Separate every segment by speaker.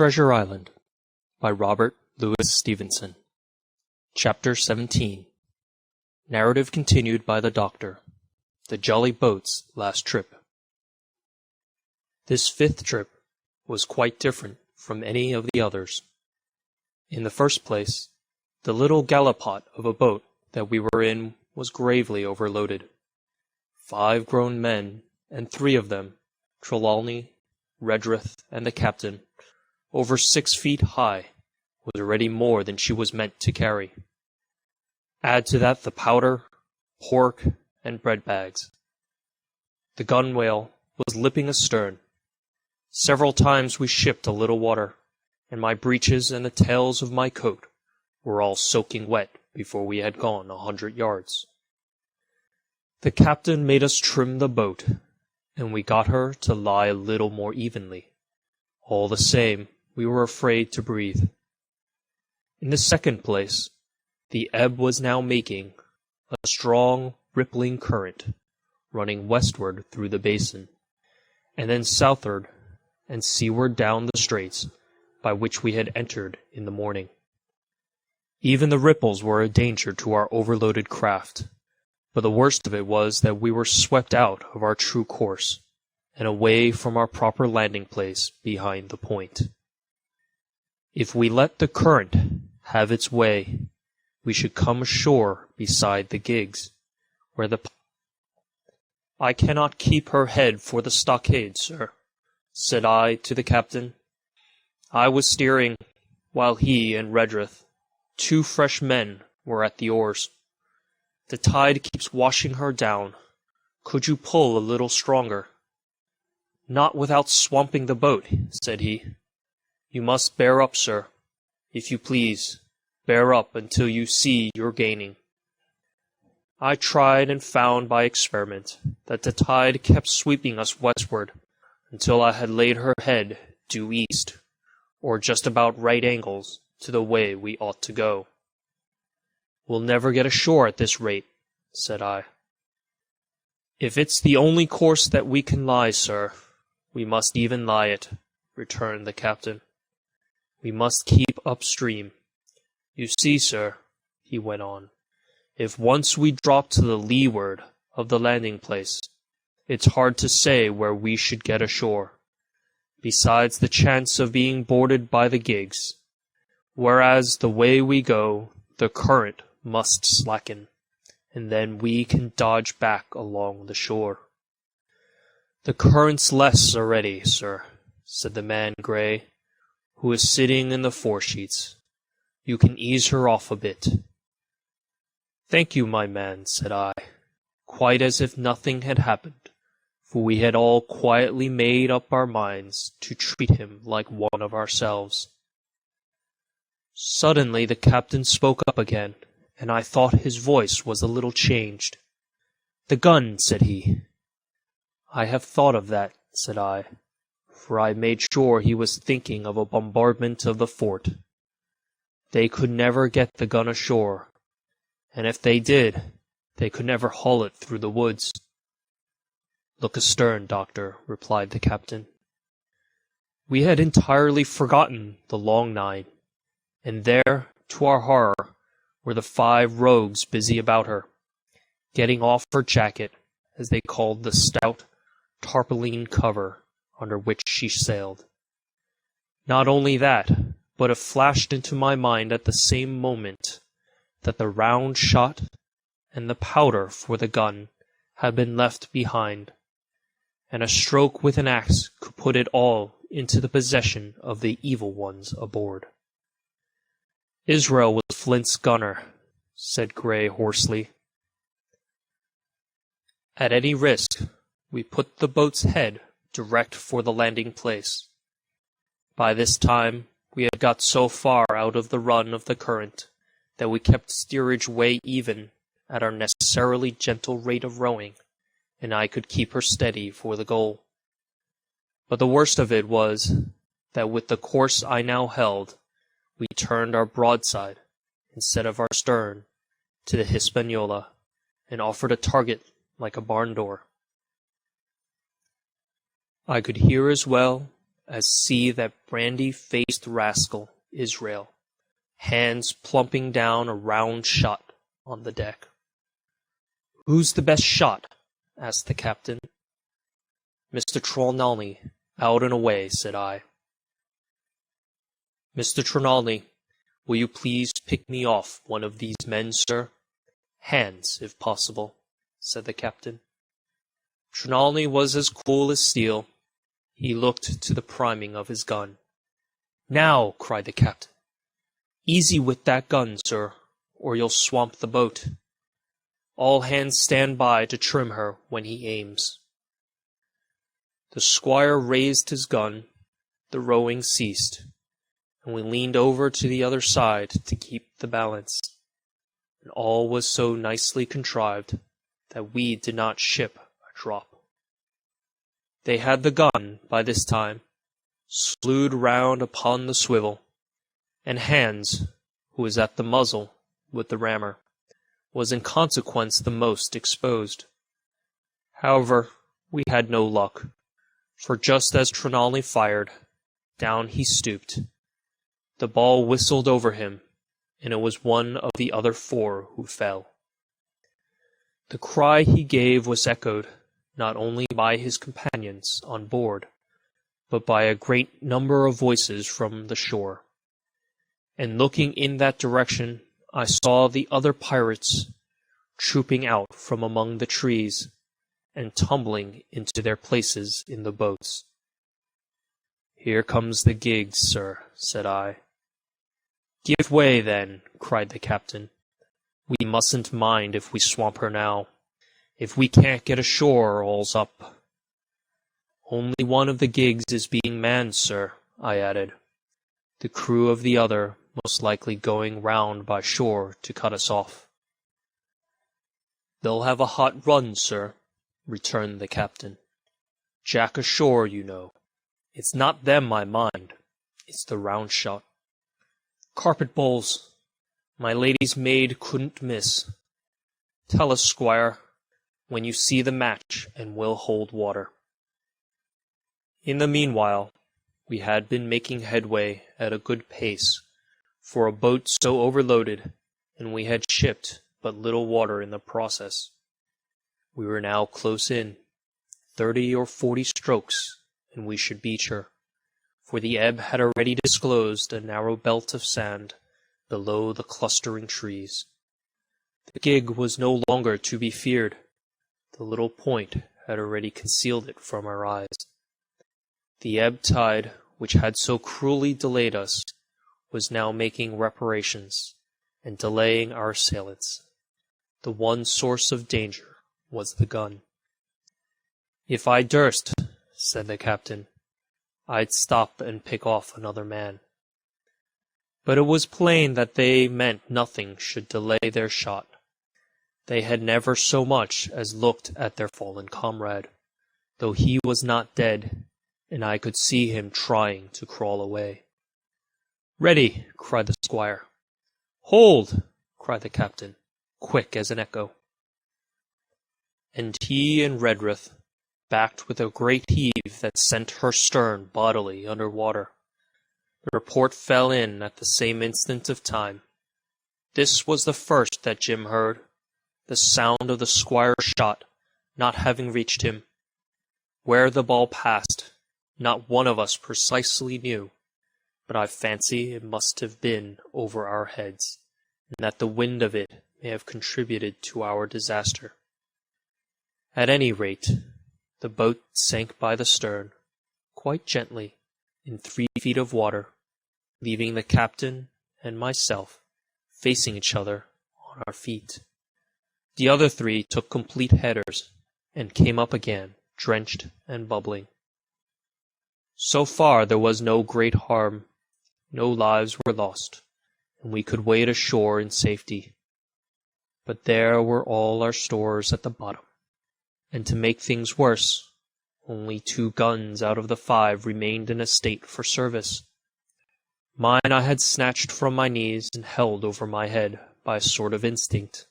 Speaker 1: Treasure Island by Robert Louis Stevenson. Chapter 17. Narrative continued by the Doctor. The Jolly Boat's last trip. This fifth trip was quite different from any of the others. In the first place, the little gallipot of a boat that we were in was gravely overloaded. 5 grown men, and 3 of them, Trelawney, Redruth, and the captain, over 6 feet high, was already more than she was meant to carry. Add to that the powder, pork, and bread bags. The gunwale was lipping astern. Several times we shipped a little water, and my breeches and the tails of my coat were all soaking wet before we had gone 100 yards. The captain made us trim the boat, and we got her to lie a little more evenly. All the same, we were afraid to breathe. In the second place, the ebb was now making a strong, rippling current, running westward through the basin, and then southward and seaward down the straits by which we had entered in the morning. Even the ripples were a danger to our overloaded craft, but the worst of it was that we were swept out of our true course, and away from our proper landing place behind the point. If we let the current have its way, we should come ashore beside the gigs, where "I cannot keep her head for the stockade, sir," said I to the captain. I was steering, while he and Redruth, 2 fresh men, were at the oars. "The tide keeps washing her down. Could you pull a little stronger?" "Not without swamping the boat," said he. "You must bear up, sir. If you please, bear up until you see you're gaining." I tried and found by experiment that the tide kept sweeping us westward until I had laid her head due east, or just about right angles to the way we ought to go. "We'll never get ashore at this rate," said I. "If it's the only course that we can lie, sir, we must even lie it," returned the captain. "We must keep upstream. You see, sir," he went on, "if once we drop to the leeward of the landing place, it's hard to say where we should get ashore, besides the chance of being boarded by the gigs, whereas the way we go, the current must slacken, and then we can dodge back along the shore." "The current's less already, sir," said the man Gray, who was sitting in the foresheets. "You can ease her off a bit." "Thank you, my man," said I, quite as if nothing had happened, for we had all quietly made up our minds to treat him like one of ourselves. Suddenly the captain spoke up again, and I thought his voice was a little changed. "The gun," said he. "I have thought of that," said I, for I made sure he was thinking of a bombardment of the fort. "They could never get the gun ashore, and if they did, they could never haul it through the woods." "Look astern, Doctor," replied the captain. We had entirely forgotten the long nine, and there, to our horror, were the 5 rogues busy about her, getting off her jacket, as they called the stout tarpaulin cover under which she sailed. Not only that, but it flashed into my mind at the same moment that the round shot and the powder for the gun had been left behind, and a stroke with an axe could put it all into the possession of the evil ones aboard. "Israel was Flint's gunner," said Gray hoarsely. At any risk, we put the boat's head direct for the landing place. By this time we had got so far out of the run of the current that we kept steerage way even at our necessarily gentle rate of rowing, and I could keep her steady for the goal. But the worst of it was that with the course I now held, we turned our broadside instead of our stern to the Hispaniola, and offered a target like a barn door. I could hear as well as see that brandy-faced rascal, Israel, hands plumping down a round shot on the deck. "Who's the best shot?" asked the captain. "Mr. Trelawney, out and away," said I. "Mr. Trelawney, will you please pick me off one of these men, sir? Hands, if possible," said the captain. Trelawney was as cool as steel. He looked to the priming of his gun. "Now," cried the captain, "easy with that gun, sir, or you'll swamp the boat. All hands stand by to trim her when he aims." The squire raised his gun, the rowing ceased, and we leaned over to the other side to keep the balance, and all was so nicely contrived that we did not ship a drop. They had the gun, by this time, slewed round upon the swivel, and Hans, who was at the muzzle with the rammer, was in consequence the most exposed. However, we had no luck, for just as Trelawney fired, down he stooped. The ball whistled over him, and it was one of the other four who fell. The cry he gave was echoed not only by his companions on board, but by a great number of voices from the shore. And looking in that direction, I saw the other pirates trooping out from among the trees and tumbling into their places in the boats. "Here comes the gig, sir," said I. "Give way, then," cried the captain. "We mustn't mind if we swamp her now. If we can't get ashore, all's up." "Only one of the gigs is being manned, sir," I added. "The crew of the other most likely going round by shore to cut us off." "They'll have a hot run, sir," returned the captain. "Jack ashore, you know. It's not them I mind, it's the round shot. Carpet bowls! My lady's maid couldn't miss. Tell us, squire, when you see the match, and we'll hold water." In the meanwhile, we had been making headway at a good pace for a boat so overloaded, and we had shipped but little water in the process. We were now close in, 30 or 40 strokes, and we should beach her, for the ebb had already disclosed a narrow belt of sand below the clustering trees. The gig was no longer to be feared. The little point had already concealed it from our eyes. The ebb tide, which had so cruelly delayed us, was now making reparations and delaying our assailants. The one source of danger was the gun. "If I durst," said the captain, "I'd stop and pick off another man." But it was plain that they meant nothing should delay their shot. They had never so much as looked at their fallen comrade, though he was not dead, and I could see him trying to crawl away. "Ready!" cried the squire. "Hold!" cried the captain, quick as an echo. And he and Redruth backed with a great heave that sent her stern bodily under water. The report fell in at the same instant of time. This was the first that Jim heard, the sound of the squire's shot not having reached him. Where the ball passed, not one of us precisely knew, but I fancy it must have been over our heads, and that the wind of it may have contributed to our disaster. At any rate, the boat sank by the stern, quite gently, in 3 feet of water, leaving the captain and myself facing each other on our feet. The other 3 took complete headers, and came up again, drenched and bubbling. So far there was no great harm, no lives were lost, and we could wade ashore in safety. But there were all our stores at the bottom, and to make things worse, only 2 guns out of the 5 remained in a state for service. Mine I had snatched from my knees and held over my head by a sort of instinct.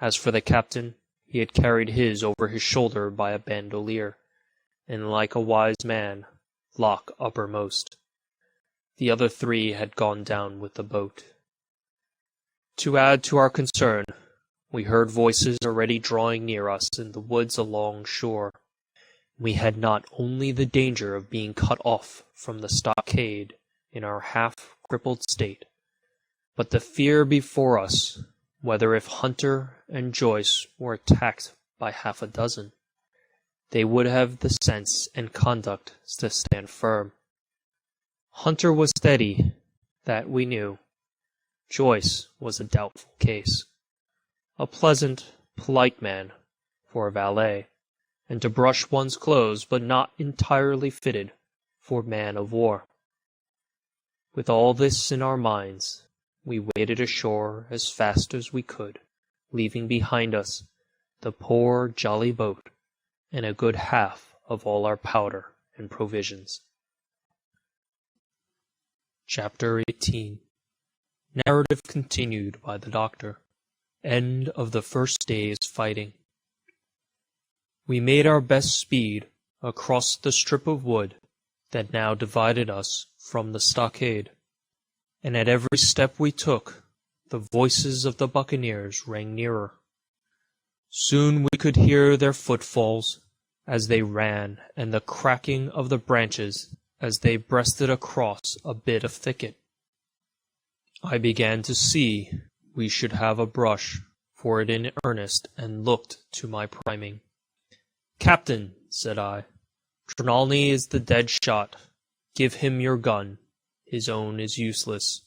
Speaker 1: As for the captain, he had carried his over his shoulder by a bandolier, and like a wise man, lock uppermost. The other 3 had gone down with the boat. To add to our concern, we heard voices already drawing near us in the woods along shore. We had not only the danger of being cut off from the stockade in our half-crippled state, but the fear before us whether if Hunter and Joyce were attacked by half a dozen, they would have the sense and conduct to stand firm. Hunter was steady, that we knew. Joyce was a doubtful case. A pleasant, polite man for a valet, and to brush one's clothes, but not entirely fitted for man-of-war. With all this in our minds, we waded ashore as fast as we could, leaving behind us the poor jolly boat and a good half of all our powder and provisions. Chapter 18. Narrative continued by the doctor. End of the first day's fighting. We made our best speed across the strip of wood that now divided us from the stockade, and at every step we took, the voices of the buccaneers rang nearer. Soon we could hear their footfalls as they ran, and the cracking of the branches as they breasted across a bit of thicket. I began to see we should have a brush for it in earnest, and looked to my priming. "Captain," said I, "Trelawney is the dead shot. Give him your gun. His own is useless."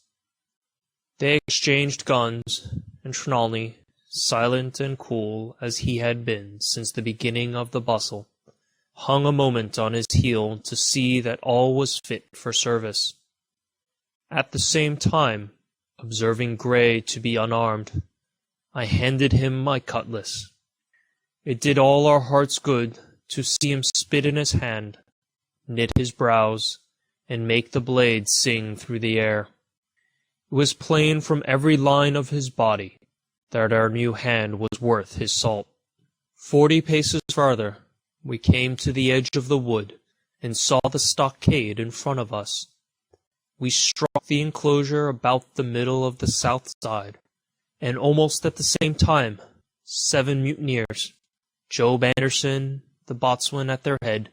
Speaker 1: They exchanged guns, and Trelawney, silent and cool as he had been since the beginning of the bustle, hung a moment on his heel to see that all was fit for service. At the same time, observing Gray to be unarmed, I handed him my cutlass. It did all our hearts good to see him spit in his hand, knit his brows, and make the blade sing through the air. It was plain from every line of his body that our new hand was worth his salt. 40 paces farther, we came to the edge of the wood, and saw the stockade in front of us. We struck the enclosure about the middle of the south side, and almost at the same time 7 mutineers, Job Anderson, the boatswain at their head,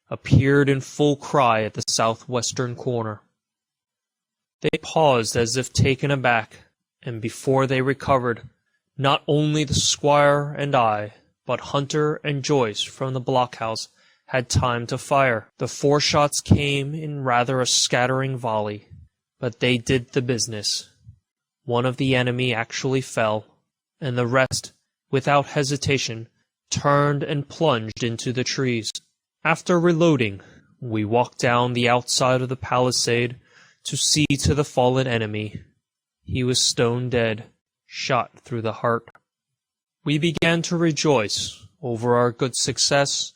Speaker 1: appeared in full cry at the southwestern corner. They paused as if taken aback, and before they recovered, not only the squire and I, but Hunter and Joyce from the blockhouse had time to fire. The 4 shots came in rather a scattering volley, but they did the business. One of the enemy actually fell, and the rest, without hesitation, turned and plunged into the trees. After reloading, we walked down the outside of the palisade to see to the fallen enemy. He was stone dead, shot through the heart. We began to rejoice over our good success,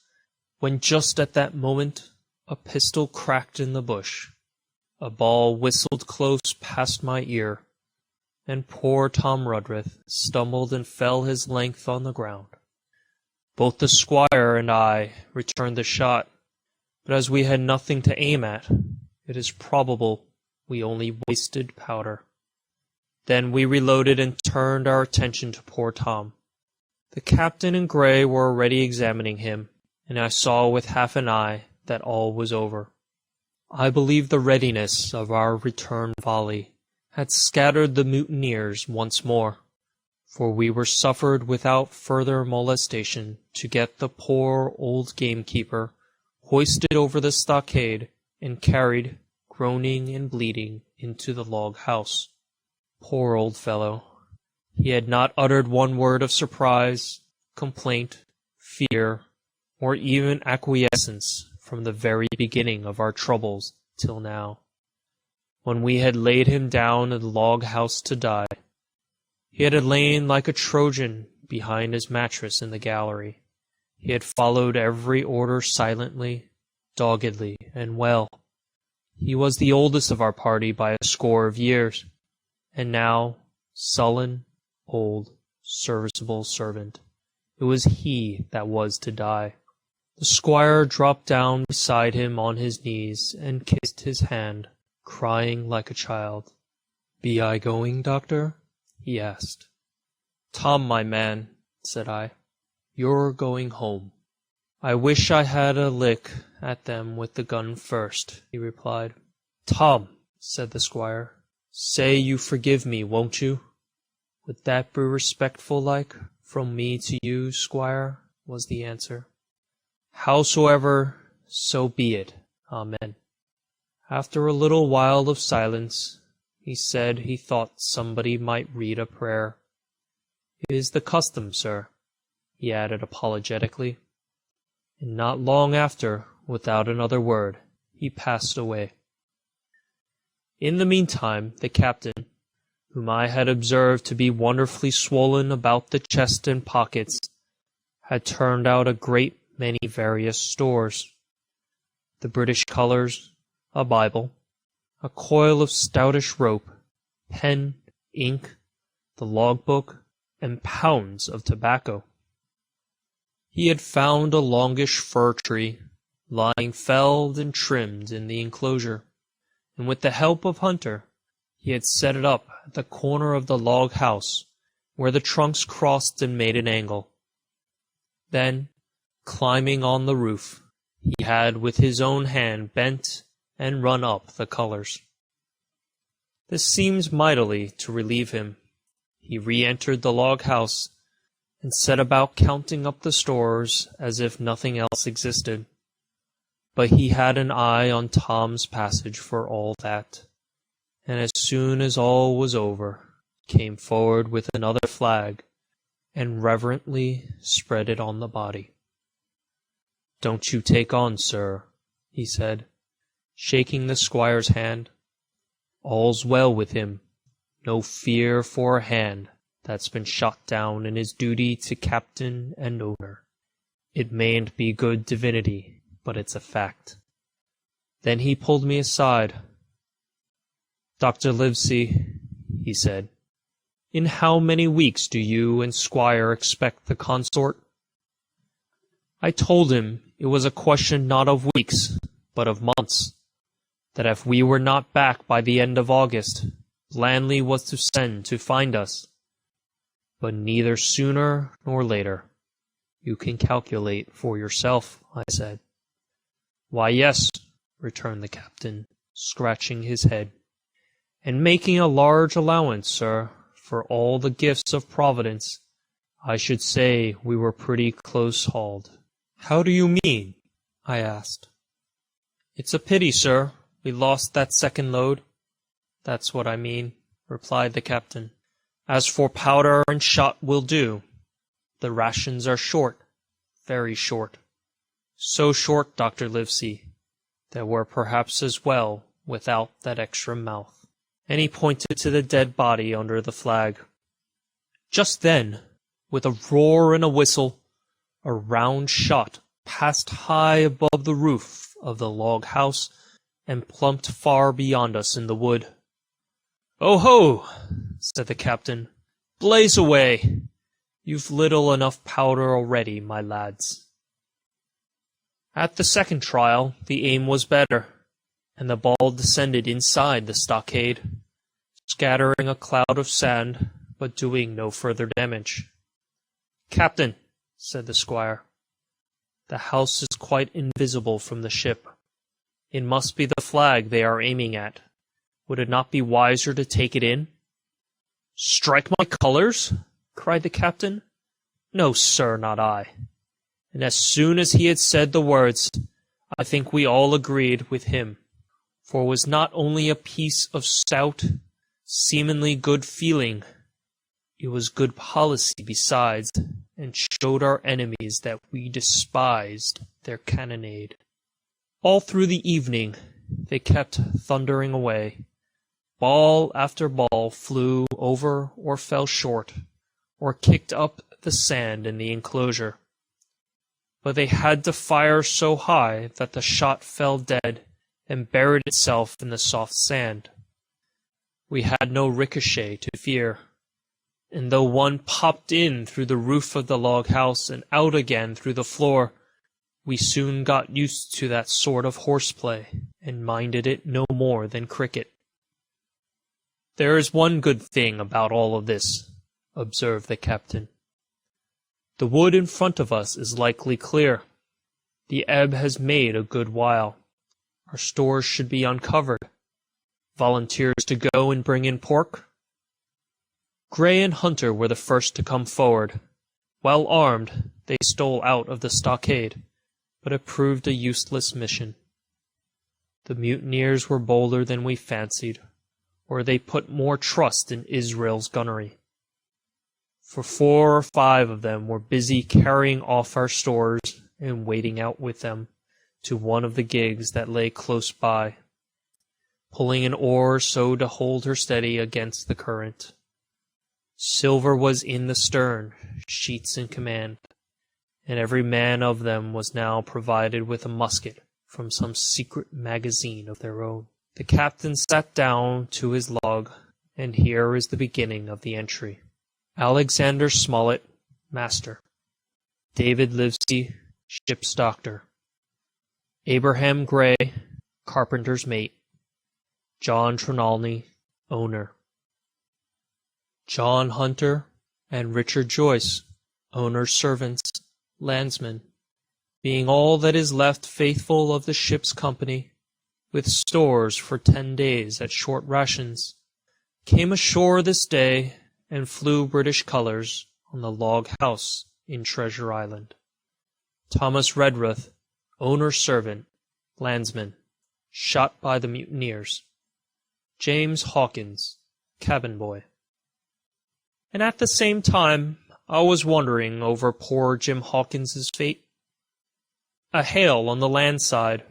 Speaker 1: when just at that moment a pistol cracked in the bush. A ball whistled close past my ear, and poor Tom Rudrith stumbled and fell his length on the ground. Both the squire and I returned the shot, but as we had nothing to aim at, it is probable we only wasted powder. Then we reloaded and turned our attention to poor Tom. The captain and Gray were already examining him, and I saw with half an eye that all was over. I believe the readiness of our return volley had scattered the mutineers once more, for we were suffered without further molestation to get the poor old gamekeeper hoisted over the stockade and carried, groaning and bleeding, into the log house. Poor old fellow! He had not uttered one word of surprise, complaint, fear, or even acquiescence from the very beginning of our troubles till now, when we had laid him down in the log house to die. He had lain like a Trojan behind his mattress in the gallery. He had followed every order silently, doggedly, and well. He was the oldest of our party by a score of years, and now, sullen, old, serviceable servant, it was he that was to die. The squire dropped down beside him on his knees and kissed his hand, crying like a child. "Be I going, doctor?" he asked. "Tom, my man," said I, "you're going home." "I wish I had a lick at them with the gun first," he replied. "Tom," said the squire, "say you forgive me, won't you?" "Would that be respectful like, from me to you, squire?" was the answer. "Howsoever, so be it. Amen." After a little while of silence, he said he thought somebody might read a prayer. "It is the custom, sir," he added apologetically. And not long after, without another word, he passed away. In the meantime, the captain, whom I had observed to be wonderfully swollen about the chest and pockets, had turned out a great many various stores. The British colours, a Bible, a coil of stoutish rope, pen, ink, the log-book, and pounds of tobacco. He had found a longish fir tree, lying felled and trimmed in the enclosure, and with the help of Hunter, he had set it up at the corner of the log house, where the trunks crossed and made an angle. Then, climbing on the roof, he had with his own hand bent and run up the colours. This seemed mightily to relieve him. He re-entered the log house, and set about counting up the stores as if nothing else existed. But he had an eye on Tom's passage for all that, and as soon as all was over, came forward with another flag, and reverently spread it on the body. "Don't you take on, sir," he said, shaking the squire's hand. "All's well with him. No fear for a hand that's been shot down in his duty to captain and owner. It mayn't be good divinity, but it's a fact." Then he pulled me aside. "Dr. Livesey," he said, "in how many weeks do you and Squire expect the consort?" I told him it was a question not of weeks, but of months, that if we were not back by the end of August, Blandley was to send to find us. But neither sooner nor later. You can calculate for yourself, I said. "Why, yes," returned the captain, scratching his head, "and making a large allowance, sir, for all the gifts of Providence, I should say we were pretty close-hauled." "How do you mean?" I asked. "It's a pity, sir, we lost that second load. That's what I mean," replied the captain. "As for powder and shot will do. The rations are short, very short. So short, Dr. Livesey, that we're perhaps as well without that extra mouth." And he pointed to the dead body under the flag. Just then, with a roar and a whistle, a round shot passed high above the roof of the log house and plumped far beyond us in the wood. "Oh ho!" said the captain. "Blaze away! You've little enough powder already, my lads." At the second trial the aim was better, and the ball descended inside the stockade, scattering a cloud of sand, but doing no further damage. "Captain," said the squire, "the house is quite invisible from the ship. It must be the flag they are aiming at. Would it not be wiser to take it in?" "Strike my colours?" cried the captain. "No, sir, not I." And as soon as he had said the words, I think we all agreed with him, for it was not only a piece of stout, seemingly good feeling, it was good policy besides, and showed our enemies that we despised their cannonade. All through the evening they kept thundering away. Ball after ball flew over or fell short, or kicked up the sand in the enclosure. But they had to fire so high that the shot fell dead and buried itself in the soft sand. We had no ricochet to fear, and though one popped in through the roof of the log house and out again through the floor, we soon got used to that sort of horseplay, and minded it no more than cricket. "There is one good thing about all of this," observed the captain. "The wood in front of us is likely clear. The ebb has made a good while. Our stores should be uncovered. Volunteers to go and bring in pork?" Gray and Hunter were the first to come forward. Well armed, they stole out of the stockade, but it proved a useless mission. The mutineers were bolder than we fancied, or they put more trust in Israel's gunnery. For 4 or 5 of them were busy carrying off our stores and wading out with them to one of the gigs that lay close by, pulling an oar so to hold her steady against the current. Silver was in the stern, sheets in command, and every man of them was now provided with a musket from some secret magazine of their own. The captain sat down to his log, and here is the beginning of the entry. Alexander Smollett, master. David Livesey, ship's doctor. Abraham Gray, carpenter's mate. John Trelawney, owner. John Hunter and Richard Joyce, owner's servants, landsmen, being all that is left faithful of the ship's company, with stores for 10 days at short rations, came ashore this day and flew British colours on the log house in Treasure Island. Thomas Redruth, owner's servant, landsman, shot by the mutineers. James Hawkins, cabin boy. And at the same time I was wondering over poor Jim Hawkins's fate. A hail on the land side.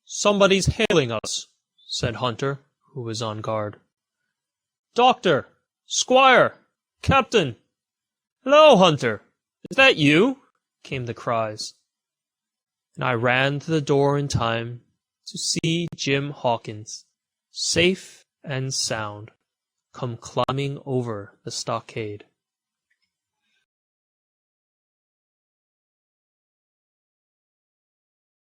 Speaker 1: "Somebody's hailing us," said Hunter, who was on guard. "Doctor! Squire! Captain! Hello, Hunter! Is that you?" came the cries. And I ran to the door in time to see Jim Hawkins, safe and sound, come climbing over the stockade.